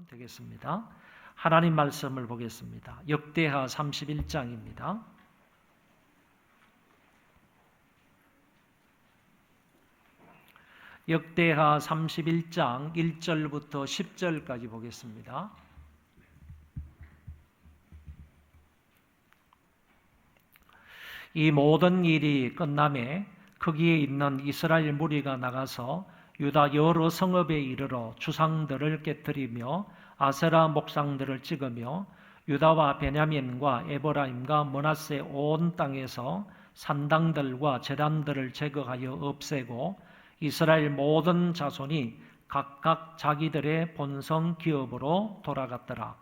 되겠습니다. 하나님 말씀을 보겠습니다. 역대하 31장입니다. 역대하 31장 1절부터 10절까지 보겠습니다. 이 모든 일이 끝남에 거기에 있는 이스라엘 무리가 나가서 유다 여러 성읍에 이르러 주상들을 깨뜨리며 아세라 목상들을 찍으며 유다와 베냐민과 에브라임과 므낫세 온 땅에서 산당들과 제단들을 제거하여 없애고 이스라엘 모든 자손이 각각 자기들의 본성 기업으로 돌아갔더라.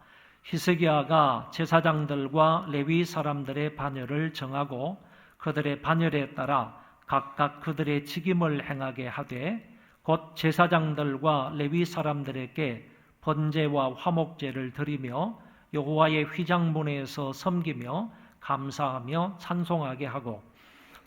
히스기야가 제사장들과 레위 사람들의 반열을 정하고 그들의 반열에 따라 각각 그들의 직임을 행하게 하되 곧 제사장들과 레위 사람들에게 번제와 화목제를 드리며 여호와의 휘장문에서 섬기며 감사하며 찬송하게 하고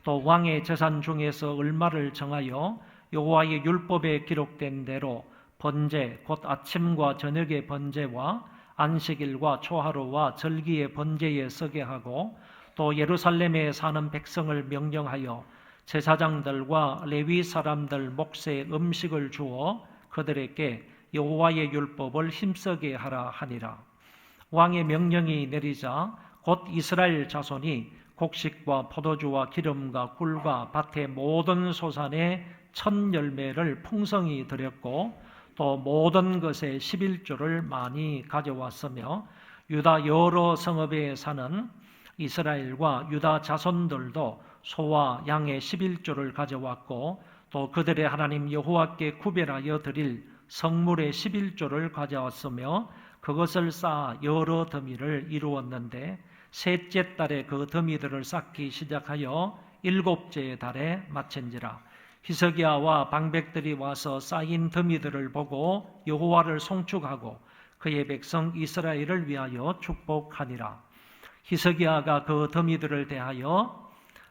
또 왕의 재산 중에서 얼마를 정하여 여호와의 율법에 기록된 대로 번제 곧 아침과 저녁의 번제와 안식일과 초하루와 절기의 번제에 서게 하고 또 예루살렘에 사는 백성을 명령하여 제사장들과 레위 사람들 몫의 음식을 주어 그들에게 여호와의 율법을 힘쓰게 하라 하니라. 왕의 명령이 내리자 곧 이스라엘 자손이 곡식과 포도주와 기름과 꿀과 밭의 모든 소산의 첫 열매를 풍성히 드렸고 또 모든 것의 11조를 많이 가져왔으며 유다 여러 성읍에 사는 이스라엘과 유다 자손들도 소와 양의 11조를 가져왔고 또 그들의 하나님 여호와께 구별하여 드릴 성물의 11조를 가져왔으며 그것을 쌓아 여러 더미를 이루었는데 셋째 달에 그 더미들을 쌓기 시작하여 일곱째 달에 마친지라. 히스기야와 방백들이 와서 쌓인 더미들을 보고 여호와를 송축하고 그의 백성 이스라엘을 위하여 축복하니라. 히스기야가 그 더미들을 대하여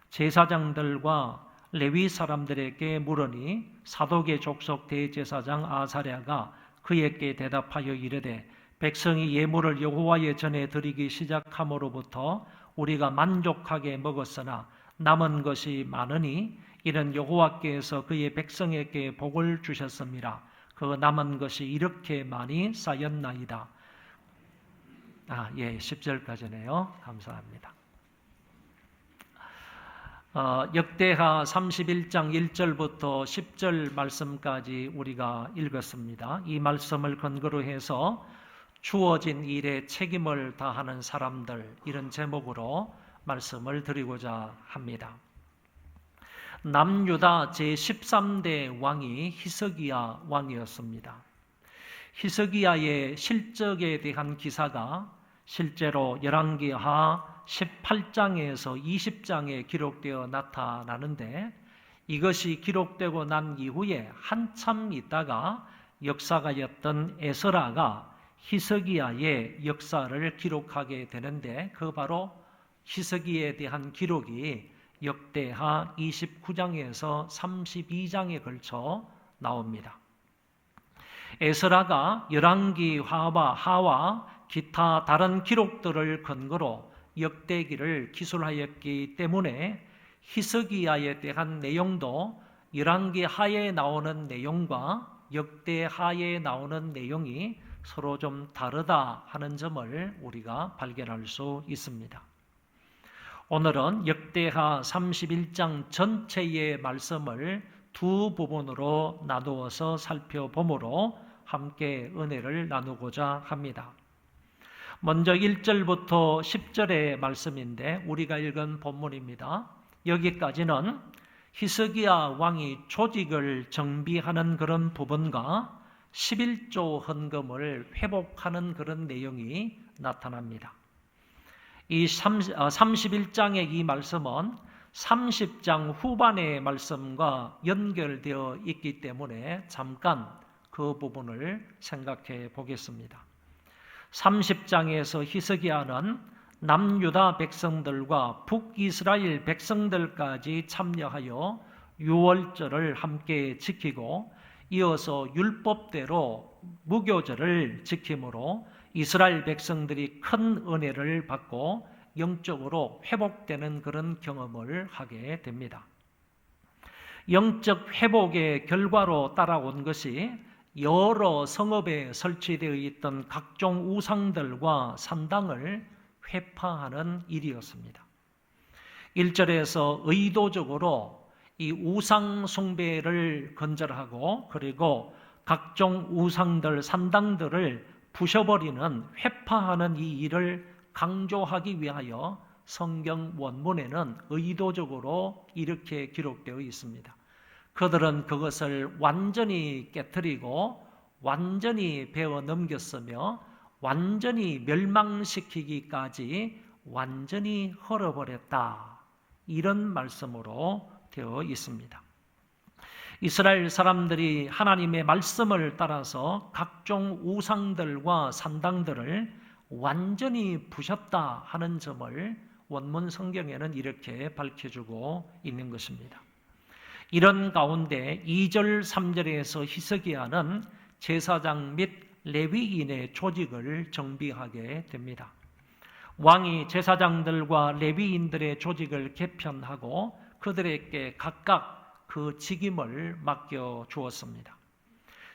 제사장들과 레위 사람들에게 물으니 사독의 족속 대제사장 아사랴가 그에게 대답하여 이르되 백성이 예물을 여호와의 전에 드리기 시작함으로부터 우리가 만족하게 먹었으나 남은 것이 많으니 이는 여호와께서 그의 백성에게 복을 주셨습니다. 그 남은 것이 이렇게 많이 쌓였나이다. 10절까지네요. 감사합니다. 역대하 31장 1절부터 10절 말씀까지 우리가 읽었습니다. 이 말씀을 근거로 해서 주어진 일에 책임을 다하는 사람들, 이런 제목으로 말씀을 드리고자 합니다. 남유다 제13대 왕이 히스기야 왕이었습니다. 히스기야의 실적에 대한 기사가 실제로 열왕기하 18장에서 20장에 기록되어 나타나는데 이것이 기록되고 난 이후에 한참 있다가 역사가였던 에스라가 히스기야의 역사를 기록하게 되는데 그 바로 히스기야에 대한 기록이 역대하 29장에서 32장에 걸쳐 나옵니다. 에스라가 열왕기하와 하와 기타 다른 기록들을 근거로 역대기를 기술하였기 때문에 히스기야에 대한 내용도 열왕기하에 나오는 내용과 역대하에 나오는 내용이 서로 좀 다르다 하는 점을 우리가 발견할 수 있습니다. 오늘은 역대하 31장 전체의 말씀을 두 부분으로 나누어서 살펴보므로 함께 은혜를 나누고자 합니다. 먼저 1절부터 10절의 말씀인데 우리가 읽은 본문입니다. 여기까지는 히스기야 왕이 조직을 정비하는 그런 부분과 11조 헌금을 회복하는 그런 내용이 나타납니다. 이 31장의 이 말씀은 30장 후반의 말씀과 연결되어 있기 때문에 잠깐 그 부분을 생각해 보겠습니다. 30장에서 히스기야는 남유다 백성들과 북이스라엘 백성들까지 참여하여 유월절을 함께 지키고 이어서 율법대로 무교절을 지킴으로 이스라엘 백성들이 큰 은혜를 받고 영적으로 회복되는 그런 경험을 하게 됩니다. 영적 회복의 결과로 따라온 것이 여러 성읍에 설치되어 있던 각종 우상들과 산당을 회파하는 일이었습니다. 1절에서 의도적으로 이 우상 숭배를 건절하고 그리고 각종 우상들, 산당들을 부셔버리는 회파하는 이 일을 강조하기 위하여 성경 원문에는 의도적으로 이렇게 기록되어 있습니다. 그들은 그것을 완전히 깨뜨리고 완전히 베어 넘겼으며 완전히 멸망시키기까지 완전히 헐어버렸다. 이런 말씀으로 되어 있습니다. 이스라엘 사람들이 하나님의 말씀을 따라서 각종 우상들과 산당들을 완전히 부셨다 하는 점을 원문 성경에는 이렇게 밝혀주고 있는 것입니다. 이런 가운데 2절, 3절에서 히스기야는 제사장 및 레위인의 조직을 정비하게 됩니다. 왕이 제사장들과 레위인들의 조직을 개편하고 그들에게 각각 그 직임을 맡겨 주었습니다.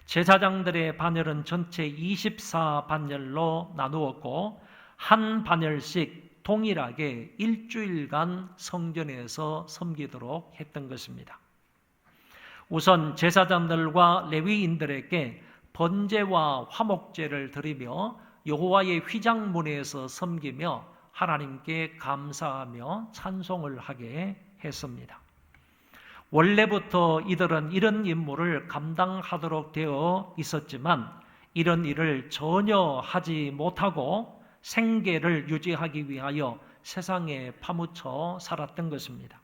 제사장들의 반열은 전체 24반열로 나누었고 한 반열씩 동일하게 일주일간 성전에서 섬기도록 했던 것입니다. 우선 제사장들과 레위인들에게 번제와 화목제를 드리며 여호와의 휘장문에서 섬기며 하나님께 감사하며 찬송을 하게 했습니다. 원래부터 이들은 이런 임무를 감당하도록 되어 있었지만 이런 일을 전혀 하지 못하고 생계를 유지하기 위하여 세상에 파묻혀 살았던 것입니다.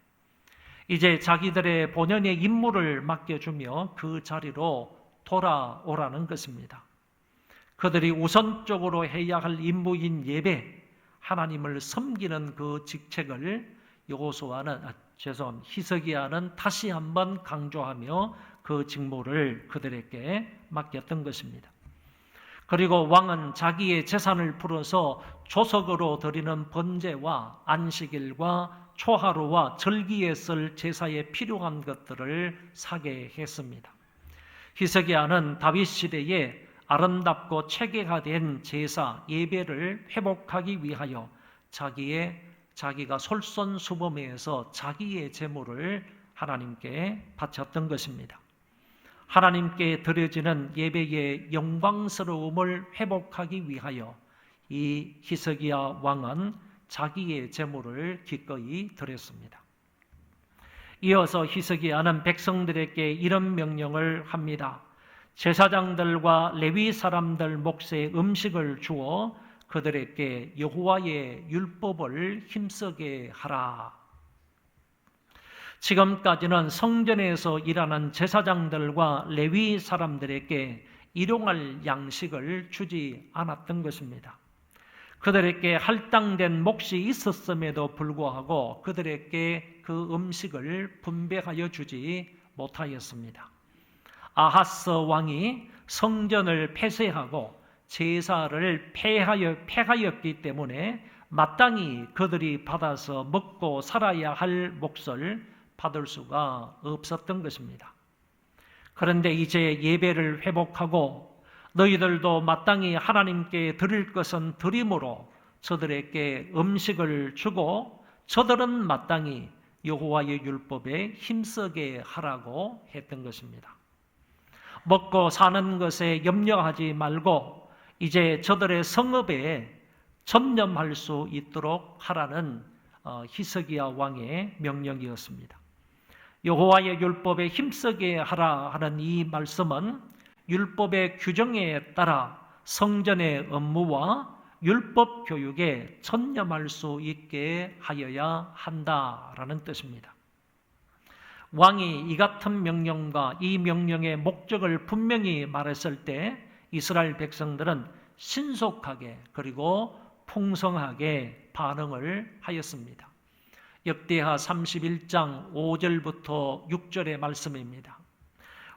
이제 자기들의 본연의 임무를 맡겨주며 그 자리로 돌아오라는 것입니다. 그들이 우선적으로 해야 할 임무인 예배, 하나님을 섬기는 그 직책을 히스기야는 다시 한번 강조하며 그 직무를 그들에게 맡겼던 것입니다. 그리고 왕은 자기의 재산을 풀어서 조석으로 드리는 번제와 안식일과 초하루와 절기에 쓸 제사에 필요한 것들을 사게 했습니다. 히스기야는 다윗 시대에 아름답고 체계화된 제사, 예배를 회복하기 위하여 자기가 솔선수범해서 자기의 제물을 하나님께 바쳤던 것입니다. 하나님께 드려지는 예배의 영광스러움을 회복하기 위하여 이 히스기야 왕은 자기의 제물을 기꺼이 드렸습니다. 이어서 히스기야는 백성들에게 이런 명령을 합니다. 제사장들과 레위 사람들 몫에 음식을 주어 그들에게 여호와의 율법을 힘쓰게 하라. 지금까지는 성전에서 일하는 제사장들과 레위 사람들에게 일용할 양식을 주지 않았던 것입니다. 그들에게 할당된 몫이 있었음에도 불구하고 그들에게 그 음식을 분배하여 주지 못하였습니다. 아하스 왕이 성전을 폐쇄하고 제사를 폐하였기 때문에 마땅히 그들이 받아서 먹고 살아야 할 몫을 받을 수가 없었던 것입니다. 그런데 이제 예배를 회복하고 너희들도 마땅히 하나님께 드릴 것은 드림으로 저들에게 음식을 주고 저들은 마땅히 여호와의 율법에 힘쓰게 하라고 했던 것입니다. 먹고 사는 것에 염려하지 말고 이제 저들의 성읍에 전념할 수 있도록 하라는 히스기야 왕의 명령이었습니다. 여호와의 율법에 힘쓰게 하라 하는 이 말씀은 율법의 규정에 따라 성전의 업무와 율법 교육에 전념할 수 있게 하여야 한다라는 뜻입니다. 왕이 이 같은 명령과 이 명령의 목적을 분명히 말했을 때 이스라엘 백성들은 신속하게 그리고 풍성하게 반응을 하였습니다. 역대하 31장 5절부터 6절의 말씀입니다.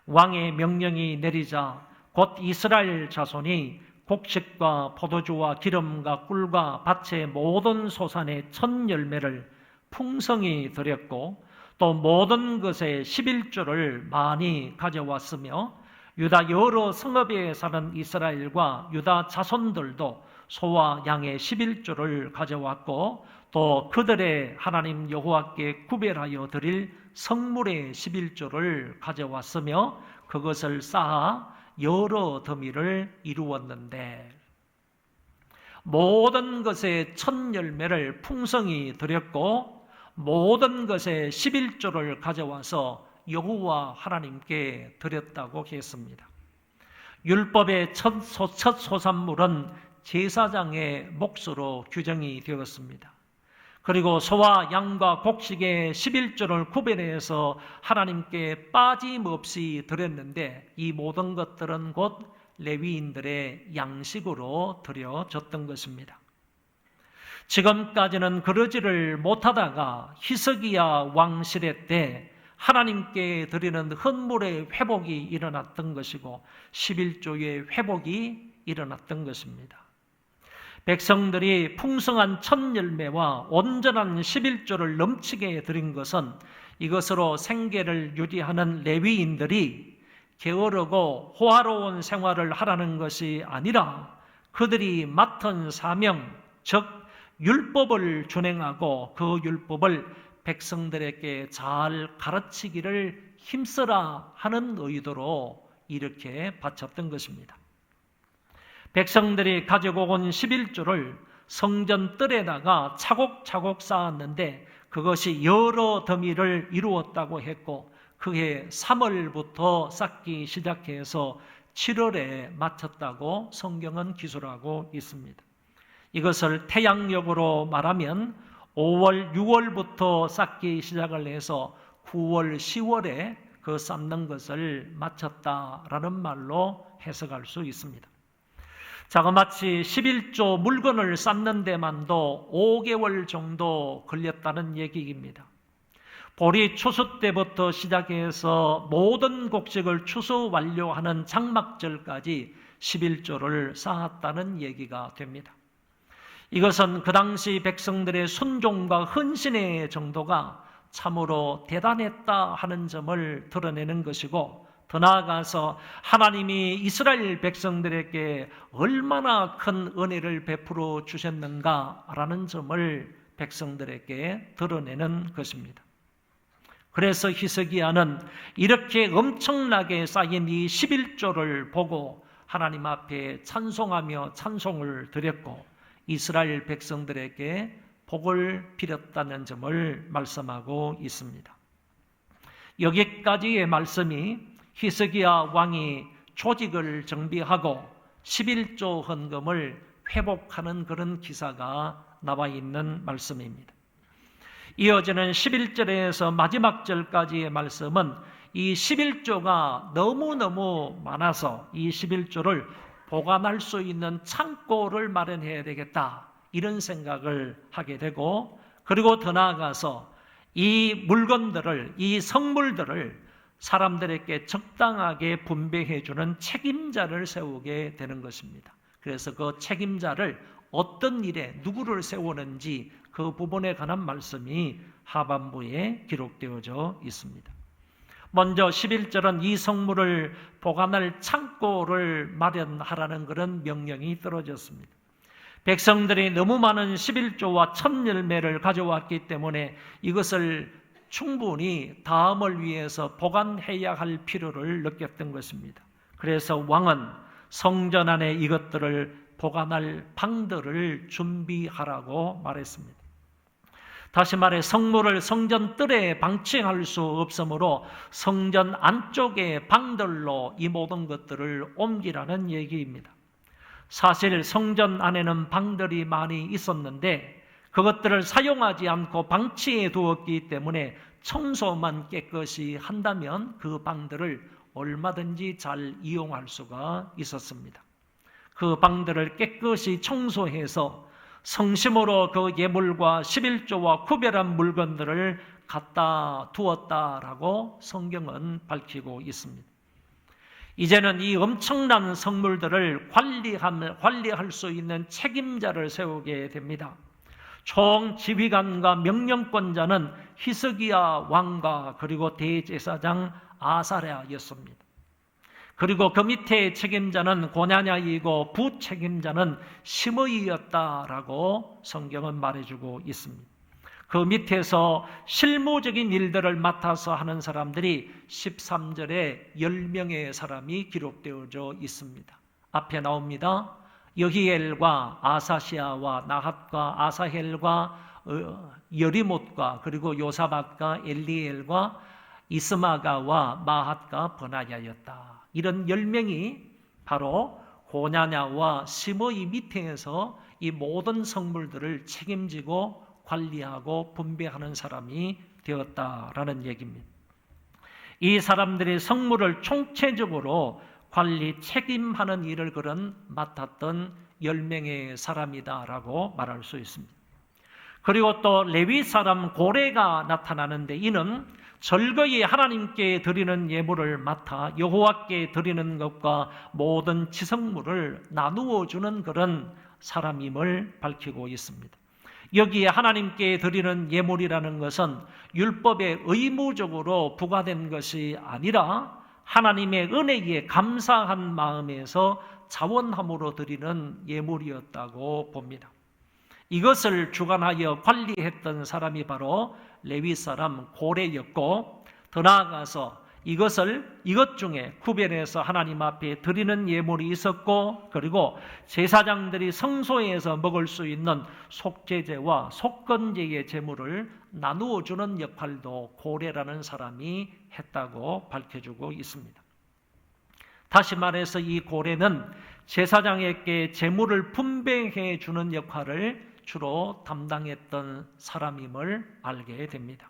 왕의 명령이 내리자 곧 이스라엘 자손이 곡식과 포도주와 기름과 꿀과 밭의 모든 소산의 첫 열매를 풍성히 드렸고 또 모든 것의 11조를 많이 가져왔으며 유다 여러 성읍에 사는 이스라엘과 유다 자손들도 소와 양의 11조를 가져왔고 또 그들의 하나님 여호와께 구별하여 드릴 성물의 11조를 가져왔으며 그것을 쌓아 여러 더미를 이루었는데 모든 것의 첫 열매를 풍성히 드렸고 모든 것의 11조를 가져와서 여호와 하나님께 드렸다고 했습니다. 율법의 첫 소산물은 제사장의 몫으로 규정이 되었습니다. 그리고 소와 양과 곡식의 11조를 구별해서 하나님께 빠짐없이 드렸는데 이 모든 것들은 곧 레위인들의 양식으로 드려졌던 것입니다. 지금까지는 그러지를 못하다가 히스기야 왕 시대 때 하나님께 드리는 헌물의 회복이 일어났던 것이고 11조의 회복이 일어났던 것입니다. 백성들이 풍성한 첫 열매와 온전한 11조를 넘치게 드린 것은 이것으로 생계를 유지하는 레위인들이 게으르고 호화로운 생활을 하라는 것이 아니라 그들이 맡은 사명, 즉 율법을 준행하고 그 율법을 백성들에게 잘 가르치기를 힘쓰라 하는 의도로 이렇게 바쳤던 것입니다. 백성들이 가지고 온 11조를 성전 뜰에다가 차곡차곡 쌓았는데 그것이 여러 더미를 이루었다고 했고 그해 3월부터 쌓기 시작해서 7월에 마쳤다고 성경은 기술하고 있습니다. 이것을 태양력으로 말하면 5월, 6월부터 쌓기 시작을 해서 9월, 10월에 그 쌓는 것을 마쳤다라는 말로 해석할 수 있습니다. 자그마치 11조 물건을 쌓는 데만도 5개월 정도 걸렸다는 얘기입니다. 보리 추수 때부터 시작해서 모든 곡식을 추수 완료하는 장막절까지 11조를 쌓았다는 얘기가 됩니다. 이것은 그 당시 백성들의 순종과 헌신의 정도가 참으로 대단했다 하는 점을 드러내는 것이고 더 나아가서 하나님이 이스라엘 백성들에게 얼마나 큰 은혜를 베풀어 주셨는가라는 점을 백성들에게 드러내는 것입니다. 그래서 히스기야는 이렇게 엄청나게 쌓인 이 11조를 보고 하나님 앞에 찬송하며 찬송을 드렸고 이스라엘 백성들에게 복을 빌었다는 점을 말씀하고 있습니다. 여기까지의 말씀이 히스기야 왕이 조직을 정비하고 11조 헌금을 회복하는 그런 기사가 나와 있는 말씀입니다. 이어지는 11절에서 마지막 절까지의 말씀은 이 11조가 너무너무 많아서 이 11조를 보관할 수 있는 창고를 마련해야 되겠다 이런 생각을 하게 되고 그리고 더 나아가서 이 물건들을 이 성물들을 사람들에게 적당하게 분배해 주는 책임자를 세우게 되는 것입니다. 그래서 그 책임자를 어떤 일에 누구를 세우는지 그 부분에 관한 말씀이 하반부에 기록되어져 있습니다. 먼저 11절은 이 성물을 보관할 창고를 마련하라는 그런 명령이 떨어졌습니다. 백성들이 너무 많은 11조와 첫 열매를 가져왔기 때문에 이것을 충분히 다음을 위해서 보관해야 할 필요를 느꼈던 것입니다. 그래서 왕은 성전 안에 이것들을 보관할 방들을 준비하라고 말했습니다. 다시 말해 성물을 성전 뜰에 방치할 수 없으므로 성전 안쪽의 방들로 이 모든 것들을 옮기라는 얘기입니다. 사실 성전 안에는 방들이 많이 있었는데 그것들을 사용하지 않고 방치해 두었기 때문에 청소만 깨끗이 한다면 그 방들을 얼마든지 잘 이용할 수가 있었습니다. 그 방들을 깨끗이 청소해서 성심으로 그 예물과 11조와 구별한 물건들을 갖다 두었다라고 성경은 밝히고 있습니다. 이제는 이 엄청난 성물들을 관리할 수 있는 책임자를 세우게 됩니다. 총 지휘관과 명령권자는 히스기야 왕과 그리고 대제사장 아사랴였습니다. 그리고 그 밑에 책임자는 고냐냐이고 부책임자는 시므이였다라고 성경은 말해주고 있습니다. 그 밑에서 실무적인 일들을 맡아서 하는 사람들이 13절에 10명의 사람이 기록되어져 있습니다. 앞에 나옵니다. 여히엘과 아사시아와 나핫과 아사헬과 여리못과 그리고 요사밧과 엘리엘과 이스마가와 마핫과 버나야였다. 이런 10명이 바로 고냐냐와 시므이 밑에서 이 모든 성물들을 책임지고 관리하고 분배하는 사람이 되었다라는 얘기입니다. 이 사람들이 성물을 총체적으로 관리, 책임하는 일을 그런 맡았던 10명의 사람이다라고 말할 수 있습니다. 그리고 또 레위 사람 고레가 나타나는데 이는 절거히 하나님께 드리는 예물을 맡아 여호와께 드리는 것과 모든 지성물을 나누어 주는 그런 사람임을 밝히고 있습니다. 여기에 하나님께 드리는 예물이라는 것은 율법에 의무적으로 부과된 것이 아니라 하나님의 은혜에 감사한 마음에서 자원함으로 드리는 예물이었다고 봅니다. 이것을 주관하여 관리했던 사람이 바로 레위 사람 고레였고, 더 나아가서 이것 중에 구별해서 하나님 앞에 드리는 예물이 있었고, 그리고 제사장들이 성소에서 먹을 수 있는 속죄제와 속건제의 제물을 나누어 주는 역할도 고레라는 사람이 했다고 밝혀주고 있습니다. 다시 말해서 이 고레는 제사장에게 제물을 분배해 주는 역할을 주로 담당했던 사람임을 알게 됩니다.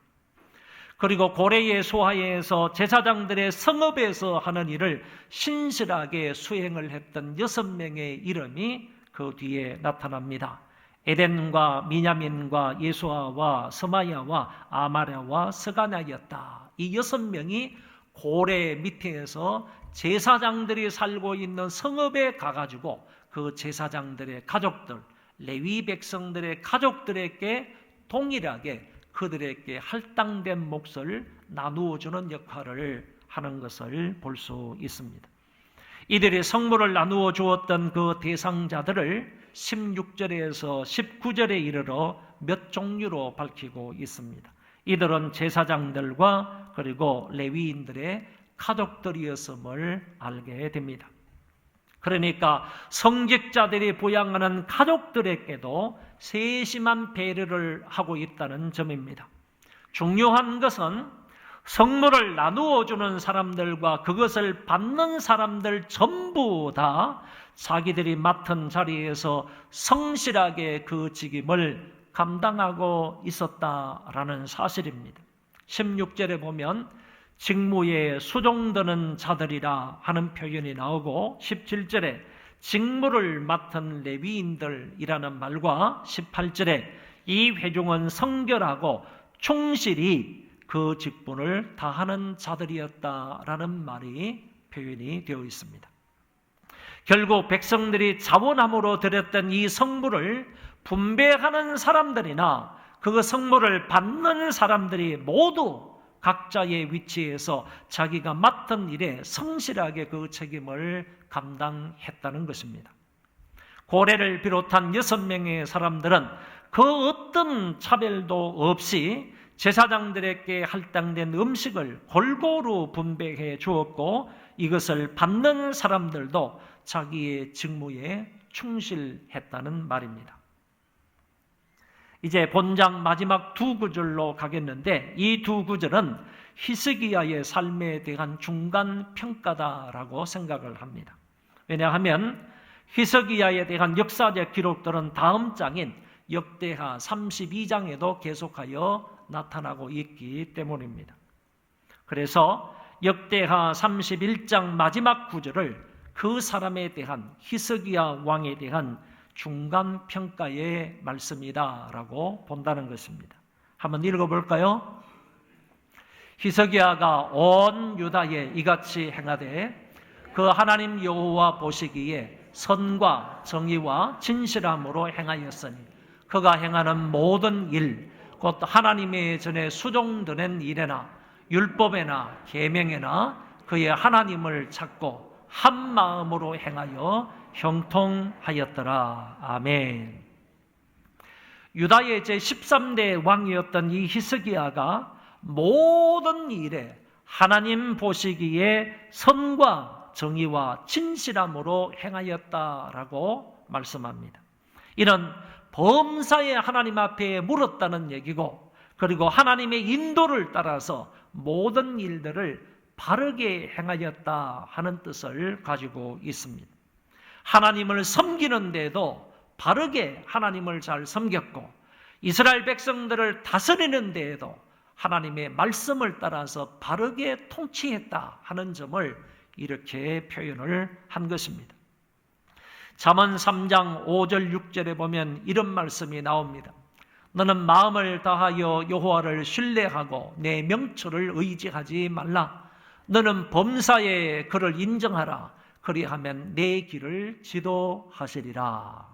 그리고 고레의 소하에서 제사장들의 성읍에서 하는 일을 신실하게 수행을 했던 6명의 이름이 그 뒤에 나타납니다. 에덴과 미냐민과 예수아와 스마야와 아마랴와 스가냐였다. 이 6명이 고레 밑에서 제사장들이 살고 있는 성읍에 가가지고 그 제사장들의 가족들, 레위 백성들의 가족들에게 동일하게 그들에게 할당된 몫을 나누어주는 역할을 하는 것을 볼 수 있습니다. 이들이 성물을 나누어 주었던 그 대상자들을 16절에서 19절에 이르러 몇 종류로 밝히고 있습니다. 이들은 제사장들과 그리고 레위인들의 가족들이었음을 알게 됩니다. 그러니까 성직자들이 부양하는 가족들에게도 세심한 배려를 하고 있다는 점입니다. 중요한 것은 성물을 나누어 주는 사람들과 그것을 받는 사람들 전부 다 자기들이 맡은 자리에서 성실하게 그 직임을 감당하고 있었다라는 사실입니다. 16절에 보면 직무에 수종드는 자들이라 하는 표현이 나오고 17절에 직무를 맡은 레위인들이라는 말과 18절에 이 회중은 성결하고 충실히 그 직분을 다하는 자들이었다라는 말이 표현이 되어 있습니다. 결국 백성들이 자원함으로 드렸던 이 성물을 분배하는 사람들이나 그 성물을 받는 사람들이 모두 각자의 위치에서 자기가 맡은 일에 성실하게 그 책임을 감당했다는 것입니다. 고레를 비롯한 6명의 사람들은 그 어떤 차별도 없이 제사장들에게 할당된 음식을 골고루 분배해 주었고, 이것을 받는 사람들도 자기의 직무에 충실했다는 말입니다. 이제 본장 마지막 두 구절로 가겠는데, 이 두 구절은 히스기야의 삶에 대한 중간 평가다라고 생각을 합니다. 왜냐하면 히스기야에 대한 역사적 기록들은 다음 장인 역대하 32장에도 계속하여 나타나고 있기 때문입니다. 그래서 역대하 31장 마지막 구절을 그 사람에 대한, 히스기야 왕에 대한 중간 평가의 말씀이다라고 본다는 것입니다. 한번 읽어볼까요? 히스기야가 온 유다에 이같이 행하되 그 하나님 여호와 보시기에 선과 정의와 진실함으로 행하였으니 그가 행하는 모든 일 곧 하나님의 전에 수종드는 일에나 율법에나 계명에나 그의 하나님을 찾고 한 마음으로 행하여 형통하였더라. 아멘. 유다의 제13대 왕이었던 이 히스기야가 모든 일에 하나님 보시기에 선과 정의와 진실함으로 행하였다라고 말씀합니다. 이는 범사에 하나님 앞에 물었다는 얘기고, 그리고 하나님의 인도를 따라서 모든 일들을 바르게 행하였다 하는 뜻을 가지고 있습니다. 하나님을 섬기는 데에도 바르게 하나님을 잘 섬겼고, 이스라엘 백성들을 다스리는 데에도 하나님의 말씀을 따라서 바르게 통치했다 하는 점을 이렇게 표현을 한 것입니다. 잠언 3장 5절 6절에 보면 이런 말씀이 나옵니다. 너는 마음을 다하여 여호와를 신뢰하고 내 명철을 의지하지 말라. 너는 범사에 그를 인정하라. 그리하면 내 길을 지도하시리라.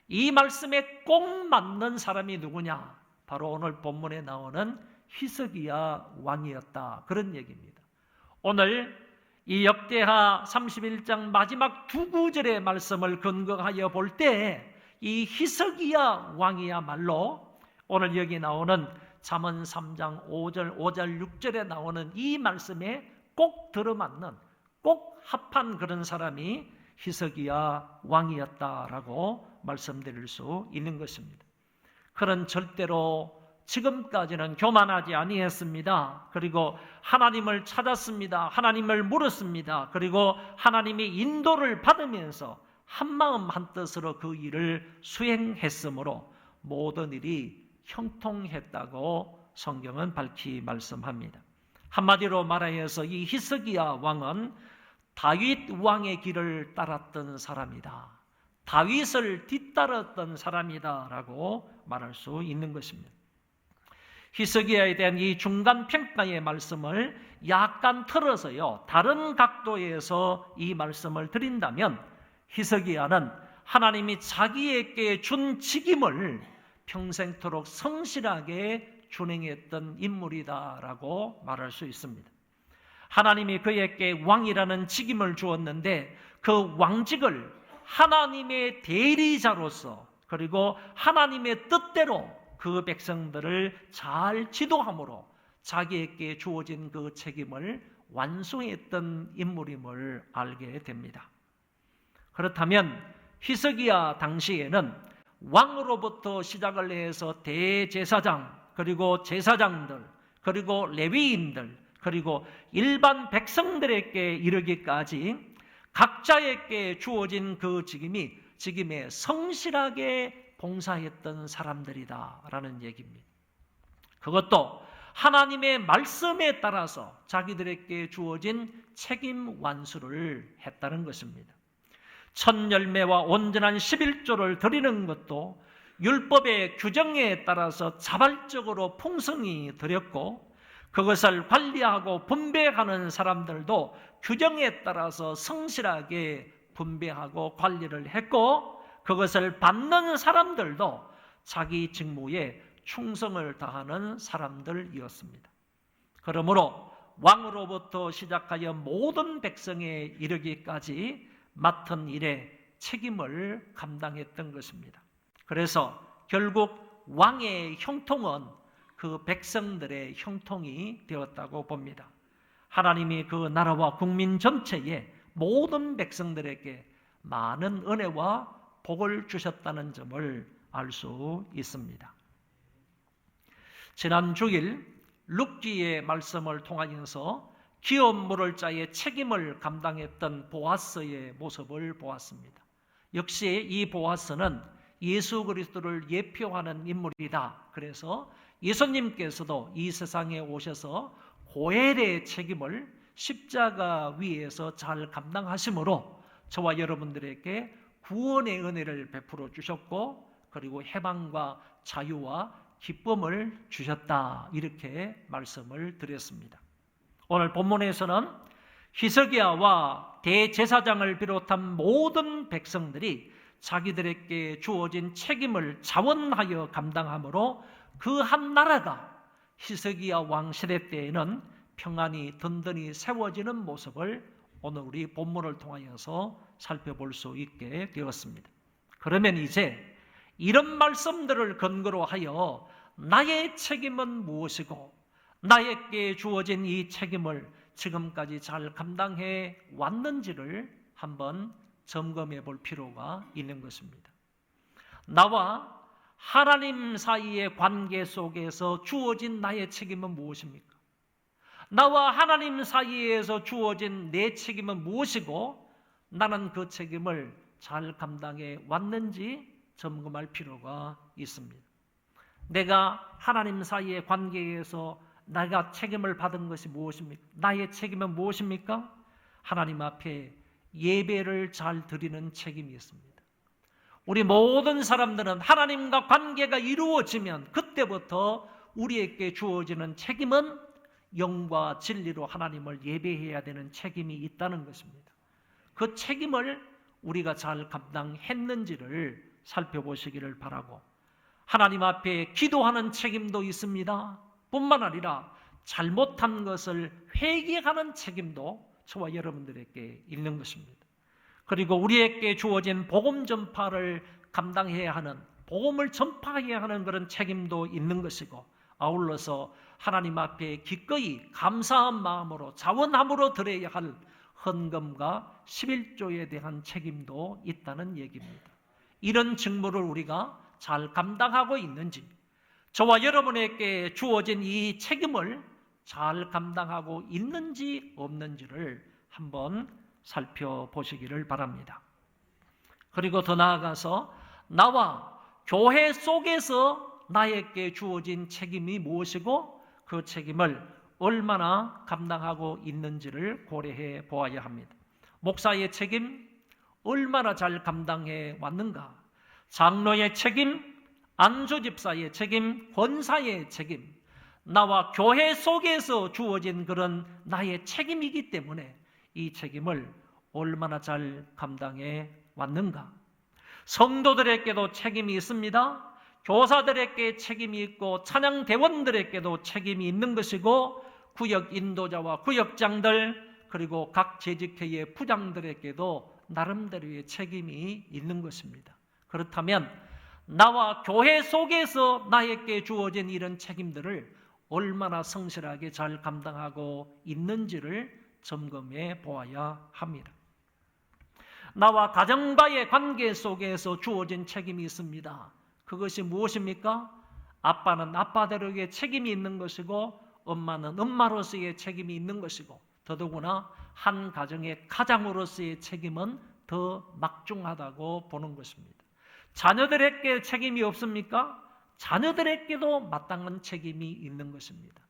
이 말씀에 꼭 맞는 사람이 누구냐? 바로 오늘 본문에 나오는 히스기야 왕이었다. 그런 얘기입니다. 오늘 이 역대하 31장 마지막 두 구절의 말씀을 근거하여 볼 때 이 히스기야 왕이야말로 오늘 여기 나오는 잠언 3장 5절 6절에 나오는 이 말씀에 꼭 들어맞는, 꼭 합한 그런 사람이 히스기야 왕이었다라고 말씀드릴 수 있는 것입니다. 그는 절대로 지금까지는 교만하지 아니했습니다. 그리고 하나님을 찾았습니다. 하나님을 물었습니다. 그리고 하나님의 인도를 받으면서 한마음 한뜻으로 그 일을 수행했으므로 모든 일이 형통했다고 성경은 밝히 말씀합니다. 한마디로 말하여서 이 히스기야 왕은 다윗 왕의 길을 따랐던 사람이다. 다윗을 뒤따랐던 사람이다라고 말할 수 있는 것입니다. 히스기야에 대한 이 중간 평가의 말씀을 약간 틀어서요, 다른 각도에서 이 말씀을 드린다면 히스기야는 하나님이 자기에게 준 직임을 평생토록 성실하게 준행했던 인물이다라고 말할 수 있습니다. 하나님이 그에게 왕이라는 직임을 주었는데 그 왕직을 하나님의 대리자로서, 그리고 하나님의 뜻대로 그 백성들을 잘 지도함으로 자기에게 주어진 그 책임을 완수했던 인물임을 알게 됩니다. 그렇다면 히스기야 당시에는 왕으로부터 시작을 해서 대제사장, 그리고 제사장들, 그리고 레위인들, 그리고 일반 백성들에게 이르기까지 각자에게 주어진 그 직임에 성실하게 봉사했던 사람들이다라는 얘기입니다. 그것도 하나님의 말씀에 따라서 자기들에게 주어진 책임 완수를 했다는 것입니다. 첫 열매와 온전한 11조를 드리는 것도 율법의 규정에 따라서 자발적으로 풍성히 드렸고, 그것을 관리하고 분배하는 사람들도 규정에 따라서 성실하게 분배하고 관리를 했고, 그것을 받는 사람들도 자기 직무에 충성을 다하는 사람들이었습니다. 그러므로 왕으로부터 시작하여 모든 백성에 이르기까지 맡은 일에 책임을 감당했던 것입니다. 그래서 결국 왕의 형통은 그 백성들의 형통이 되었다고 봅니다. 하나님이 그 나라와 국민 전체에 모든 백성들에게 많은 은혜와 복을 주셨다는 점을 알 수 있습니다. 지난 주일 룻기의 말씀을 통하여서 기업 물을 자의 책임을 감당했던 보아스의 모습을 보았습니다. 역시 이 보아스는 예수 그리스도를 예표하는 인물이다. 그래서 예수님께서도 이 세상에 오셔서 고엘의 책임을 십자가 위에서 잘 감당하심으로 저와 여러분들에게 구원의 은혜를 베풀어 주셨고, 그리고 해방과 자유와 기쁨을 주셨다. 이렇게 말씀을 드렸습니다. 오늘 본문에서는 히스기야와 대제사장을 비롯한 모든 백성들이 자기들에게 주어진 책임을 자원하여 감당하므로 그 한 나라가 히스기야 왕 시대 때에는 평안히 든든히 세워지는 모습을 오늘 우리 본문을 통하여서 살펴볼 수 있게 되었습니다. 그러면 이제 이런 말씀들을 근거로 하여 나의 책임은 무엇이고 나에게 주어진 이 책임을 지금까지 잘 감당해 왔는지를 한번 점검해 볼 필요가 있는 것입니다. 나와 하나님 사이의 관계 속에서 주어진 나의 책임은 무엇입니까? 나와 하나님 사이에서 주어진 내 책임은 무엇이고 나는 그 책임을 잘 감당해 왔는지 점검할 필요가 있습니다. 내가 하나님 사이의 관계에서 내가 책임을 받은 것이 무엇입니까? 나의 책임은 무엇입니까? 하나님 앞에 예배를 잘 드리는 책임이 있습니다. 우리 모든 사람들은 하나님과 관계가 이루어지면 그때부터 우리에게 주어지는 책임은 영과 진리로 하나님을 예배해야 되는 책임이 있다는 것입니다. 그 책임을 우리가 잘 감당했는지를 살펴보시기를 바라고, 하나님 앞에 기도하는 책임도 있습니다. 뿐만 아니라 잘못한 것을 회개하는 책임도 저와 여러분들에게 있는 것입니다. 그리고 우리에게 주어진 복음 전파를 감당해야 하는, 복음을 전파해야 하는 그런 책임도 있는 것이고, 아울러서 하나님 앞에 기꺼이 감사한 마음으로 자원함으로 드려야 할 헌금과 11조에 대한 책임도 있다는 얘기입니다. 이런 직무를 우리가 잘 감당하고 있는지, 저와 여러분에게 주어진 이 책임을 잘 감당하고 있는지 없는지를 한번 살펴보시기를 바랍니다. 그리고 더 나아가서 나와 교회 속에서 나에게 주어진 책임이 무엇이고 그 책임을 얼마나 감당하고 있는지를 고려해 보아야 합니다. 목사의 책임 얼마나 잘 감당해 왔는가? 장로의 책임, 안수집사의 책임, 권사의 책임, 나와 교회 속에서 주어진 그런 나의 책임이기 때문에 이 책임을 얼마나 잘 감당해 왔는가? 성도들에게도 책임이 있습니다. 교사들에게 책임이 있고 찬양대원들에게도 책임이 있는 것이고, 구역 인도자와 구역장들 그리고 각 재직회의 부장들에게도 나름대로의 책임이 있는 것입니다. 그렇다면 나와 교회 속에서 나에게 주어진 이런 책임들을 얼마나 성실하게 잘 감당하고 있는지를 점검해 보아야 합니다. 나와 가정과의 관계 속에서 주어진 책임이 있습니다. 그것이 무엇입니까? 아빠는 아빠대로의 책임이 있는 것이고 엄마는 엄마로서의 책임이 있는 것이고, 더더구나 한 가정의 가장으로서의 책임은 더 막중하다고 보는 것입니다. 자녀들에게 책임이 없습니까? 자녀들에게도 마땅한 책임이 있는 것입니다.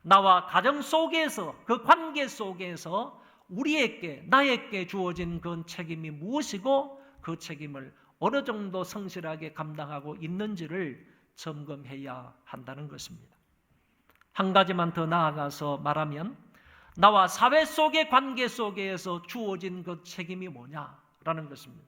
나와 가정 속에서, 그 관계 속에서 우리에게, 나에게 주어진 그 책임이 무엇이고 그 책임을 어느 정도 성실하게 감당하고 있는지를 점검해야 한다는 것입니다. 한 가지만 더 나아가서 말하면, 나와 사회 속의 관계 속에서 주어진 그 책임이 뭐냐라는 것입니다.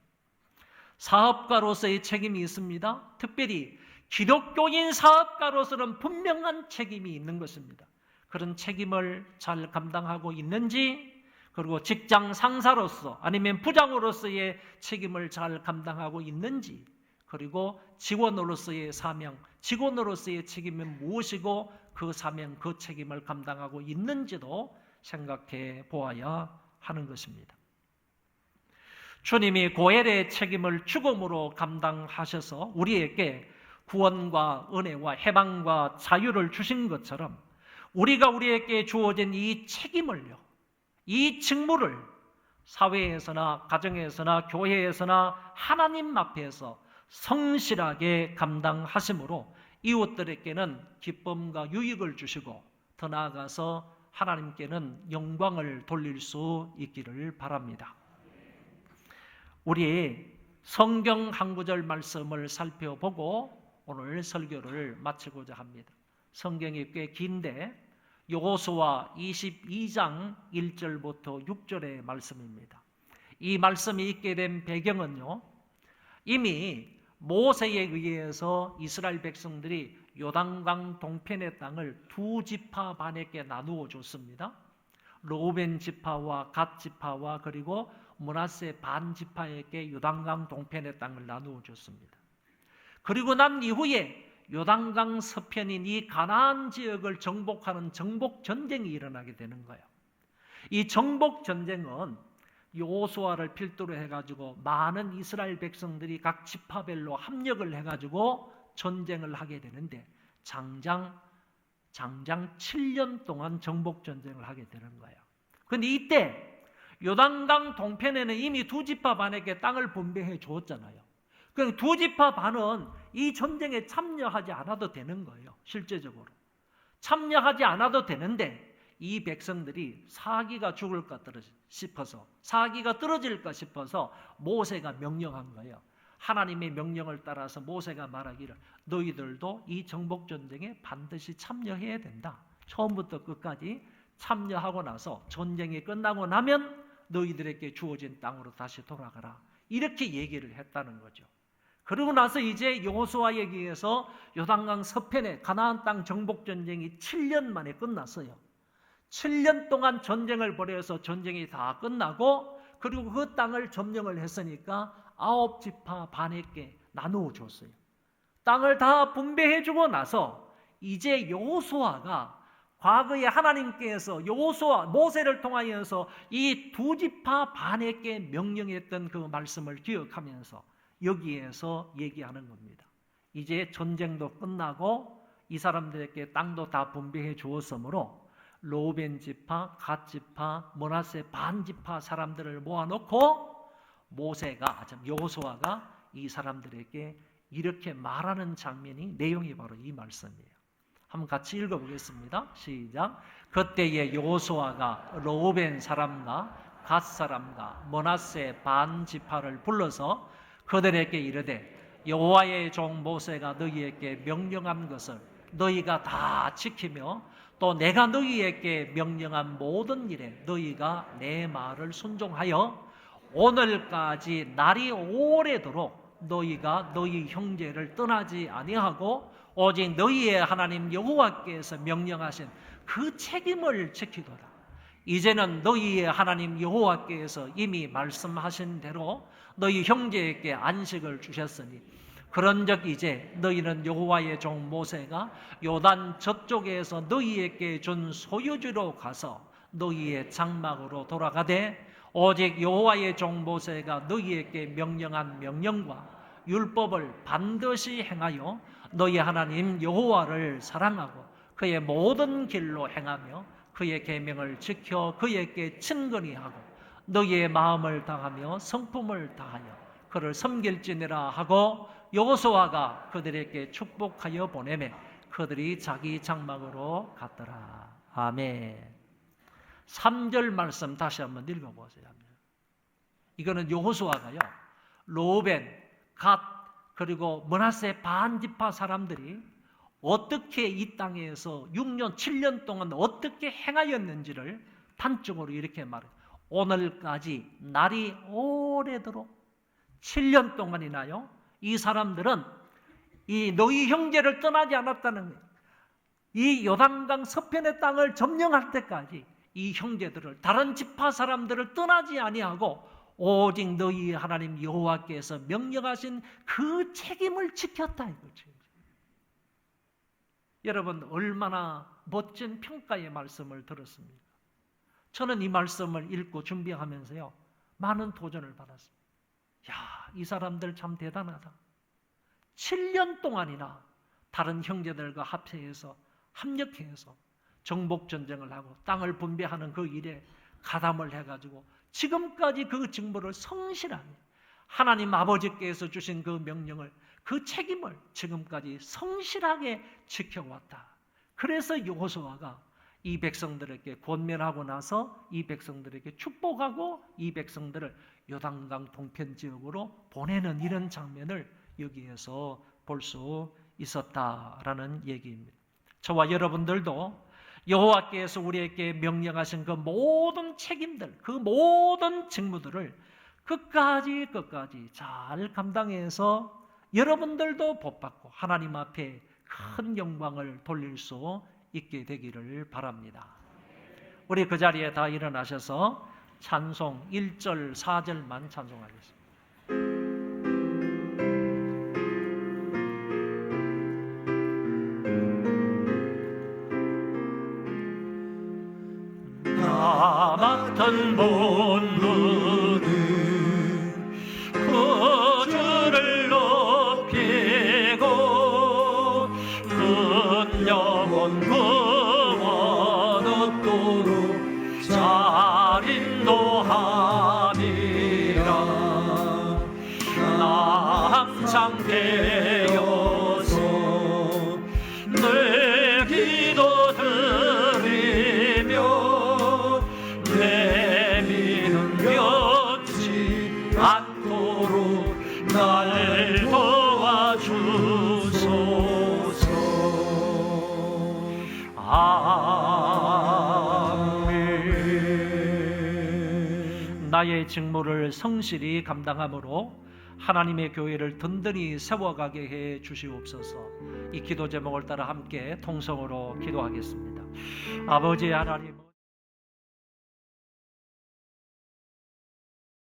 사업가로서의 책임이 있습니다. 특별히 기독교인 사업가로서는 분명한 책임이 있는 것입니다. 그런 책임을 잘 감당하고 있는지, 그리고 직장 상사로서 아니면 부장으로서의 책임을 잘 감당하고 있는지, 그리고 직원으로서의 사명, 직원으로서의 책임은 무엇이고 그 사명, 그 책임을 감당하고 있는지도 생각해 보아야 하는 것입니다. 주님이 고엘의 책임을 죽음으로 감당하셔서 우리에게 구원과 은혜와 해방과 자유를 주신 것처럼, 우리가 우리에게 주어진 이 책임을요, 이 직무를 사회에서나 가정에서나 교회에서나 하나님 앞에서 성실하게 감당하심으로 이웃들에게는 기쁨과 유익을 주시고, 더 나아가서 하나님께는 영광을 돌릴 수 있기를 바랍니다. 우리 성경 한 구절 말씀을 살펴보고 오늘 설교를 마치고자 합니다. 성경이 꽤 긴데 여호수아 22장 1절부터 6절의 말씀입니다. 이 말씀이 있게 된 배경은요, 이미 모세에 의해서 이스라엘 백성들이 요단강 동편의 땅을 두 지파 반에게 나누어 줬습니다. 르우벤 지파와 갓 지파와 그리고 므낫세 반 지파에게 요단강 동편의 땅을 나누어 줬습니다. 그리고 난 이후에 요단강 서편인 이 가나안 지역을 정복하는 정복 전쟁이 일어나게 되는 거예요. 이 정복 전쟁은 여호수아를 필두로 해가지고 많은 이스라엘 백성들이 각 지파별로 합력을 해가지고 전쟁을 하게 되는데 장장 7년 동안 정복 전쟁을 하게 되는 거예요. 그런데 이때 요단강 동편에는 이미 두 지파 반에게 땅을 분배해 주었잖아요. 그럼 두 지파 반은 이 전쟁에 참여하지 않아도 되는 거예요. 실제적으로 참여하지 않아도 되는데 이 백성들이 사기가 죽을까 싶어서, 사기가 떨어질까 싶어서 모세가 명령한 거예요. 하나님의 명령을 따라서 모세가 말하기를 너희들도 이 정복전쟁에 반드시 참여해야 된다. 처음부터 끝까지 참여하고 나서 전쟁이 끝나고 나면 너희들에게 주어진 땅으로 다시 돌아가라. 이렇게 얘기를 했다는 거죠. 그러고 나서 이제 여호수아에 의해서 요단강 서편의 가나안 땅 정복전쟁이 7년 만에 끝났어요. 7년 동안 전쟁을 벌여서 전쟁이 다 끝나고 그리고 그 땅을 점령을 했으니까 9지파 반에게 나누어 줬어요. 땅을 다 분배해주고 나서 이제 여호수아가 과거에 하나님께서 여호수아 모세를 통하여서 이 두 지파 반에게 명령했던 그 말씀을 기억하면서 여기에서 얘기하는 겁니다. 이제 전쟁도 끝나고 이 사람들에게 땅도 다 분배해 주었으므로 르우벤 지파, 갓 지파, 므낫세 반 지파 사람들을 모아놓고 모세가, 여호수아가 이 사람들에게 이렇게 말하는 장면이, 내용이 바로 이 말씀이에요. 한번 같이 읽어보겠습니다. 시작. 그때에 여호수아가 르우벤 사람과 갓 사람과 므낫세 반 지파를 불러서 그들에게 이르되 여호와의 종 모세가 너희에게 명령한 것을 너희가 다 지키며 또 내가 너희에게 명령한 모든 일에 너희가 내 말을 순종하여 오늘까지 날이 오래도록 너희가 너희 형제를 떠나지 아니하고 오직 너희의 하나님 여호와께서 명령하신 그 책임을 지키도다. 이제는 너희의 하나님 여호와께서 이미 말씀하신 대로 너희 형제에게 안식을 주셨으니 그런즉 이제 너희는 여호와의 종 모세가 요단 저쪽에서 너희에게 준 소유지로 가서 너희의 장막으로 돌아가되 오직 여호와의 종 모세가 너희에게 명령한 명령과 율법을 반드시 행하여 너희 하나님 여호와를 사랑하고 그의 모든 길로 행하며 그의 계명을 지켜 그에게 친근히 하고 너희의 마음을 다하며 성품을 다하여 그를 섬길지니라 하고 여호수아가 그들에게 축복하여 보내매 그들이 자기 장막으로 갔더라. 아멘. 3절 말씀 다시 한번 읽어보세요. 이거는 여호수아가요, 르우벤, 갓 그리고 므낫세 반 지파 사람들이 어떻게 이 땅에서 6년, 7년 동안 어떻게 행하였는지를 단적으로 이렇게 말해요. 오늘까지 날이 오래도록 7년 동안이나요, 이 사람들은 이 너희 형제를 떠나지 않았다는 거예요. 이 요단강 서편의 땅을 점령할 때까지 이 형제들을, 다른 지파 사람들을 떠나지 아니하고 오직 너희 하나님 여호와께서 명령하신 그 책임을 지켰다 이거죠. 여러분, 얼마나 멋진 평가의 말씀을 들었습니까? 저는 이 말씀을 읽고 준비하면서요, 많은 도전을 받았습니다. 야, 이 사람들 참 대단하다. 7년 동안이나 다른 형제들과 합력해서 정복전쟁을 하고 땅을 분배하는 그 일에 가담을 해가지고 지금까지 그 직무를 성실하게, 하나님 아버지께서 주신 그 명령을, 그 책임을 지금까지 성실하게 지켜왔다. 그래서 여호수아가 이 백성들에게 권면하고 나서 이 백성들에게 축복하고 이 백성들을 요단강 동편 지역으로 보내는 이런 장면을 여기에서 볼 수 있었다라는 얘기입니다. 저와 여러분들도 여호와께서 우리에게 명령하신 그 모든 책임들, 그 모든 직무들을 끝까지 잘 감당해서 여러분들도 복받고 하나님 앞에 큰 영광을 돌릴 수 있게 되기를 바랍니다. 우리 그 자리에 다 일어나셔서 찬송 1절, 4절만 찬송하겠습니다. 나 맡은 본분은 그 주를 높이고 큰 영혼 그와 얻도록 잘 인도하리라. 나 항상 되어서 늘 기도 드리며 내 믿음 변치 않도록 날 도와주소서. 아멘. 나의 직무를 성실히 감당함으로 하나님의 교회를 든든히 세워가게 해 주시옵소서. 이 기도 제목을 따라 함께 통성으로 기도하겠습니다. 아버지 하나님,